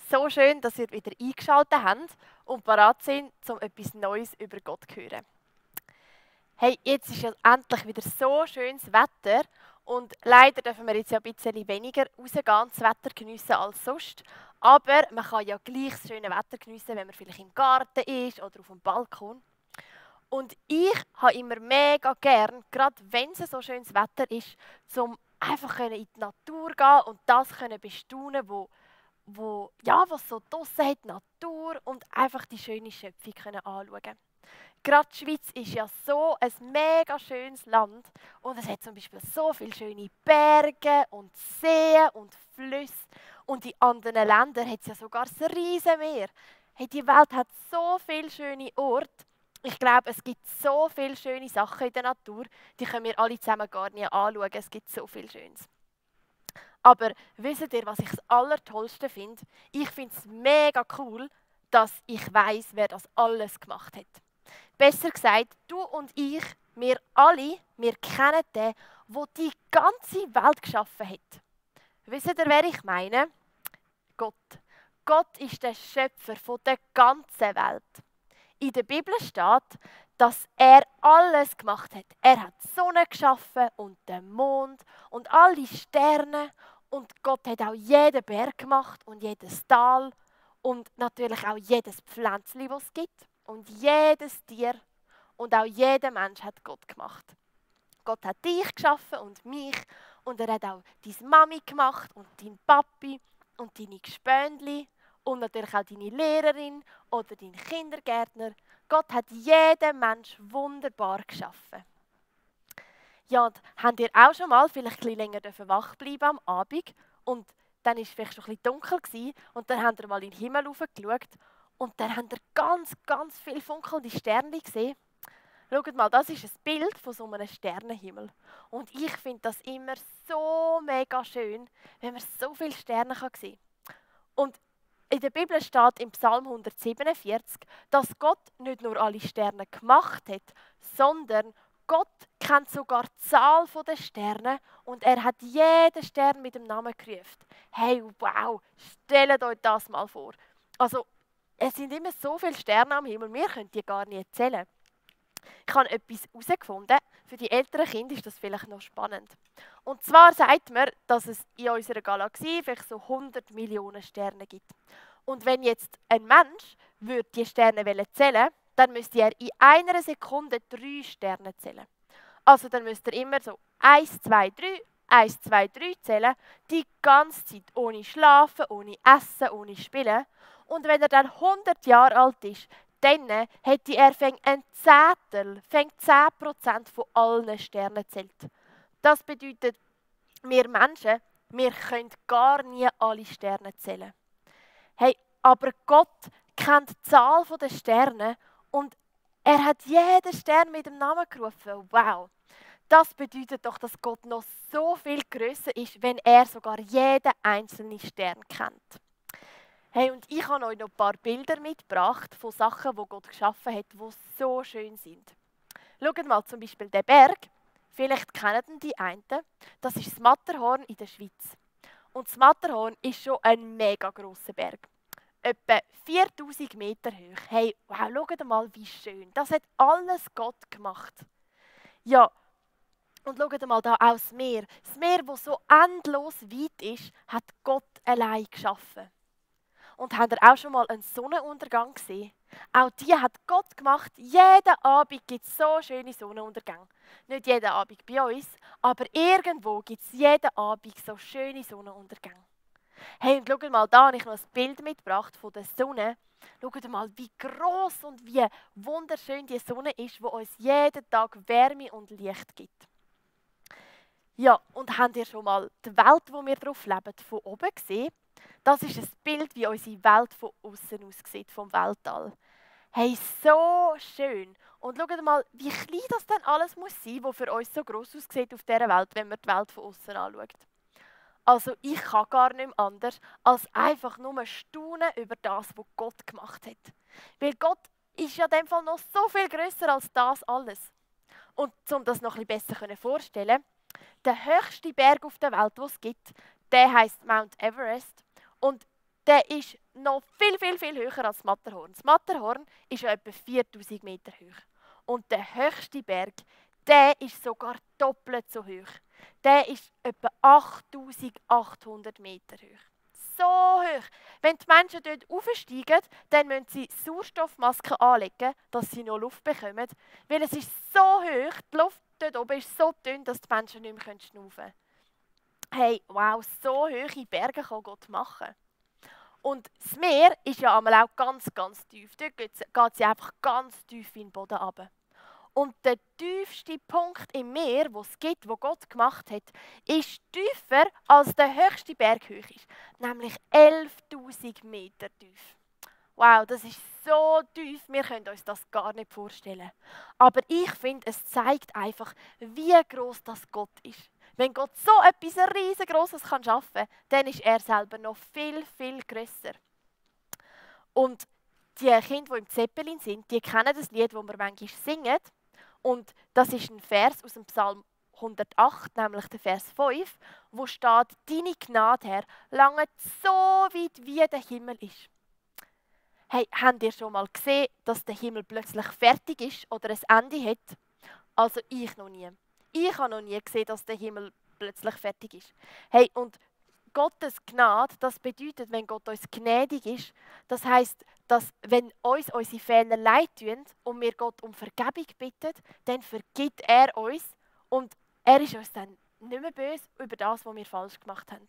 so schön, dass ihr wieder eingeschaltet habt und bereit sind, um etwas Neues über Gott zu hören. Hey, jetzt ist ja endlich wieder so schönes Wetter und leider dürfen wir jetzt ja ein bisschen weniger rausgehen und das Wetter geniessen als sonst. Aber man kann ja gleich das schöne Wetter geniessen, wenn man vielleicht im Garten ist oder auf dem Balkon. Und ich habe immer mega gern, gerade wenn es so schönes Wetter ist, zum einfach in die Natur gehen und das bestaunen, was so draussen hat, die Natur und einfach die schöne Schöpfung anschauen. Gerade die Schweiz ist ja so ein mega schönes Land und es hat zum Beispiel so viele schöne Berge und Seen und Flüsse und in anderen Ländern hat es ja sogar ein Riesenmeer. Hey, die Welt hat so viele schöne Orte. Ich glaube, es gibt so viele schöne Sachen in der Natur, die können wir alle zusammen gar nicht anschauen. Es gibt so viel Schönes. Aber wisst ihr, was ich das Allertollste finde? Ich finde es mega cool, dass ich weiß, wer das alles gemacht hat. Besser gesagt, du und ich, wir alle, wir kennen den, der die ganze Welt geschaffen hat. Wisst ihr, wer ich meine? Gott. Gott ist der Schöpfer der ganzen Welt. In der Bibel steht, dass er alles gemacht hat. Er hat die Sonne geschaffen und den Mond und alle Sterne. Und Gott hat auch jeden Berg gemacht und jedes Tal und natürlich auch jedes Pflänzchen, das es gibt. Und jedes Tier und auch jeder Mensch hat Gott gemacht. Gott hat dich geschaffen und mich und er hat auch deine Mami gemacht und deinen Papi und deine Gespöndli und natürlich auch deine Lehrerin oder deinen Kindergärtner. Gott hat jeden Mensch wunderbar geschaffen. Ja, und habt ihr auch schon mal vielleicht ein bisschen länger wach bleiben am Abend und dann war es vielleicht schon ein bisschen dunkel gewesen, und dann habt ihr mal in den Himmel geschaut und dann habt ihr ganz, ganz viele funkelnde Sterne gesehen. Schaut mal, das ist ein Bild von so einem Sternenhimmel. Und ich finde das immer so mega schön, wenn man so viele Sterne sehen kann. Und in der Bibel steht im Psalm 147, dass Gott nicht nur alle Sterne gemacht hat, sondern Gott kennt sogar die Zahl der Sterne und er hat jeden Stern mit dem Namen gerufen. Hey, wow, stellt euch das mal vor. Also, es sind immer so viele Sterne am Himmel, wir können die gar nicht zählen. Ich habe etwas herausgefunden. Für die älteren Kinder ist das vielleicht noch spannend. Und zwar sagt man, dass es in unserer Galaxie vielleicht so 100 Millionen Sterne gibt. Und wenn jetzt ein Mensch die Sterne zählen würde, dann müsste er in einer Sekunde 3 Sterne zählen. Also dann müsste er immer so 1, 2, 3, 1, 2, 3 zählen, die ganze Zeit, ohne Schlafen, ohne Essen, ohne Spielen. Und wenn er dann 100 Jahre alt ist, dann hätte er ein Zehntel, 10% von allen Sternen zählt. Das bedeutet, wir Menschen, wir können gar nie alle Sterne zählen. Hey, aber Gott kennt die Zahl der Sterne und er hat jeden Stern mit dem Namen gerufen. Wow! Das bedeutet doch, dass Gott noch so viel grösser ist, wenn er sogar jeden einzelnen Stern kennt. Hey, und ich habe euch noch ein paar Bilder mitgebracht von Sachen, die Gott geschaffen hat, die so schön sind. Schaut mal zum Beispiel den Berg. Vielleicht kennen die einen. Das ist das Matterhorn in der Schweiz. Und das Matterhorn ist schon ein mega grosser Berg. Etwa 4000 Meter hoch. Hey, wow, schaut mal, wie schön. Das hat alles Gott gemacht. Ja, und schaut mal da auch das Meer. Das Meer, das so endlos weit ist, hat Gott allein geschaffen. Und habt ihr auch schon mal einen Sonnenuntergang gesehen? Auch die hat Gott gemacht. Jeden Abend gibt es so schöne Sonnenuntergänge. Nicht jeden Abend bei uns, aber irgendwo gibt es jeden Abend so schöne Sonnenuntergänge. Hey, und schaut mal, da habe ich noch ein Bild mitgebracht von der Sonne. Schaut mal, wie gross und wie wunderschön die Sonne ist, die uns jeden Tag Wärme und Licht gibt. Ja, und habt ihr schon mal die Welt, wo wir drauf leben, von oben gesehen? Das ist ein Bild, wie unsere Welt von außen aussieht, vom Weltall. Hey, so schön. Und schaut mal, wie klein das denn alles muss sein, was für uns so gross aussieht auf dieser Welt, wenn man die Welt von außen anschaut. Also ich kann gar nicht mehr anders, als einfach nur staunen über das, was Gott gemacht hat. Weil Gott ist ja in dem Fall noch so viel grösser als das alles. Und um das noch ein bisschen besser vorzustellen, der höchste Berg auf der Welt, den es gibt, der heisst Mount Everest. Und der ist noch viel, viel, viel höher als das Matterhorn. Das Matterhorn ist ja etwa 4000 Meter hoch. Und der höchste Berg, der ist sogar doppelt so hoch. Der ist etwa 8800 Meter hoch. So hoch. Wenn die Menschen dort aufsteigen, dann müssen sie Sauerstoffmasken anlegen, dass sie noch Luft bekommen. Weil es ist so hoch, die Luft dort oben ist so dünn, dass die Menschen nicht mehr schnaufen können. Hey, wow, so hohe Berge kann Gott machen. Und das Meer ist ja einmal auch ganz, ganz tief. Dort geht sie einfach ganz tief in den Boden runter. Und der tiefste Punkt im Meer, wo es gibt, wo Gott gemacht hat, ist tiefer als der höchste Berg hoch ist. Nämlich 11.000 Meter tief. Wow, das ist so tief, wir können uns das gar nicht vorstellen. Aber ich finde, es zeigt einfach, wie groß das Gott ist. Wenn Gott so etwas riesengroßes schaffen kann, dann ist er selber noch viel, viel grösser. Und die Kinder, die im Zeppelin sind, die kennen das Lied, das wir manchmal singen. Und das ist ein Vers aus dem Psalm 108, nämlich der Vers 5, wo steht: Deine Gnade, Herr, langt so weit wie der Himmel ist. Hey, habt ihr schon mal gesehen, dass der Himmel plötzlich fertig ist oder ein Ende hat? Also ich noch nie. Ich habe noch nie gesehen, dass der Himmel plötzlich fertig ist. Hey, und Gottes Gnade, das bedeutet, wenn Gott uns gnädig ist, das heisst, dass wenn uns unsere Fehler leid tun und wir Gott um Vergebung bitten, dann vergibt er uns und er ist uns dann nicht mehr böse über das, was wir falsch gemacht haben.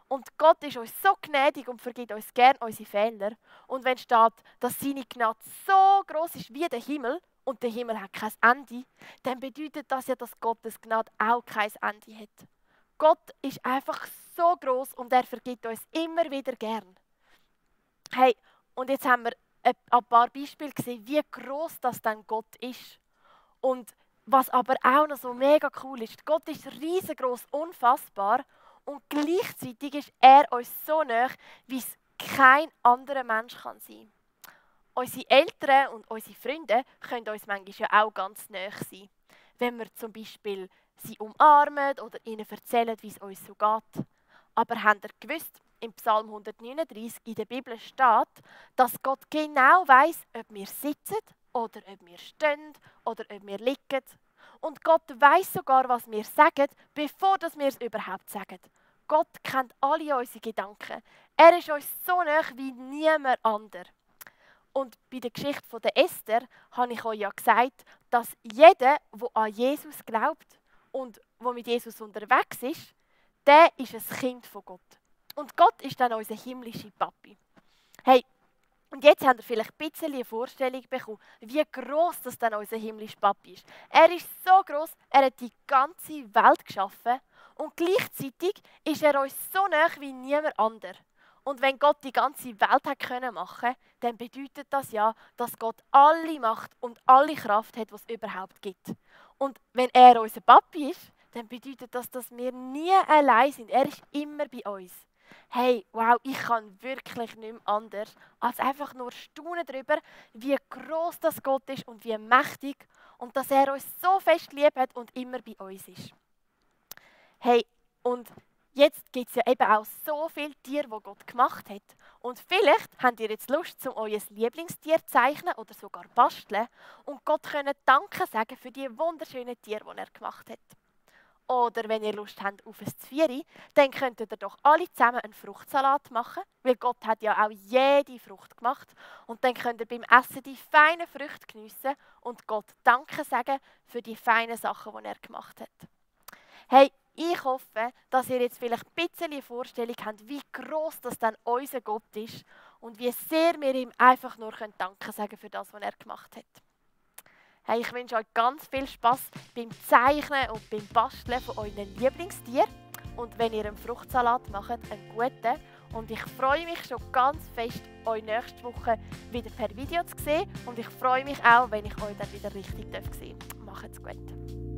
Und Gott ist uns so gnädig und vergibt uns gern unsere Fehler. Und wenn steht, dass seine Gnade so groß ist wie der Himmel und der Himmel hat kein Ende, dann bedeutet das ja, dass Gottes Gnade auch kein Ende hat. Gott ist einfach so groß und er vergibt uns immer wieder gern. Hey, und jetzt haben wir ein paar Beispiele gesehen, wie groß das dann Gott ist. Und was aber auch noch so mega cool ist, Gott ist riesengroß, unfassbar und gleichzeitig ist er uns so nah, wie es kein anderer Mensch kann sein. Unsere Eltern und unsere Freunde können uns manchmal ja auch ganz nah sein. Wenn wir zum Beispiel sie umarmen oder ihnen erzählen, wie es uns so geht. Aber habt ihr gewusst, im Psalm 139 in der Bibel steht, dass Gott genau weiss, ob wir sitzen oder ob wir stehen oder ob wir liegen. Und Gott weiss sogar, was wir sagen, bevor wir es überhaupt sagen. Gott kennt alle unsere Gedanken. Er ist uns so nah wie niemand anderes. Und bei der Geschichte von der Esther habe ich euch ja gesagt, dass jeder, der an Jesus glaubt und der mit Jesus unterwegs ist, der ist ein Kind von Gott. Und Gott ist dann unser himmlischer Papi. Hey, und jetzt habt ihr vielleicht ein bisschen eine Vorstellung bekommen, wie gross das dann unser himmlischer Papi ist. Er ist so gross, er hat die ganze Welt geschaffen und gleichzeitig ist er uns so nah wie niemand anderes. Und wenn Gott die ganze Welt hat machen können, dann bedeutet das ja, dass Gott alle Macht und alle Kraft hat, was es überhaupt gibt. Und wenn er unser Papi ist, dann bedeutet das, dass wir nie allein sind. Er ist immer bei uns. Hey, wow, ich kann wirklich nicht mehr anders, als einfach nur staunen darüber, wie gross das Gott ist und wie mächtig und dass er uns so fest lieb hat und immer bei uns ist. Hey, und jetzt gibt es ja eben auch so viele Tiere, die Gott gemacht hat. Und vielleicht habt ihr jetzt Lust, um euer Lieblingstier zu zeichnen oder sogar basteln und Gott können Danke sagen für die wunderschönen Tiere, die er gemacht hat. Oder wenn ihr Lust habt auf ein Zvieri, dann könntet ihr doch alle zusammen einen Fruchtsalat machen, weil Gott hat ja auch jede Frucht gemacht. Und dann könnt ihr beim Essen die feinen Früchte geniessen und Gott Danke sagen für die feinen Sachen, die er gemacht hat. Hey, ich hoffe, dass ihr jetzt vielleicht ein bisschen eine Vorstellung habt, wie gross das dann unser Gott ist und wie sehr wir ihm einfach nur Danke sagen für das, was er gemacht hat. Hey, ich wünsche euch ganz viel Spass beim Zeichnen und beim Basteln von euren Lieblingstieren. Und wenn ihr einen Fruchtsalat macht, einen guten. Und ich freue mich schon ganz fest, euch nächste Woche wieder per Video zu sehen. Und ich freue mich auch, wenn ich euch dann wieder richtig sehen darf. Macht's gut.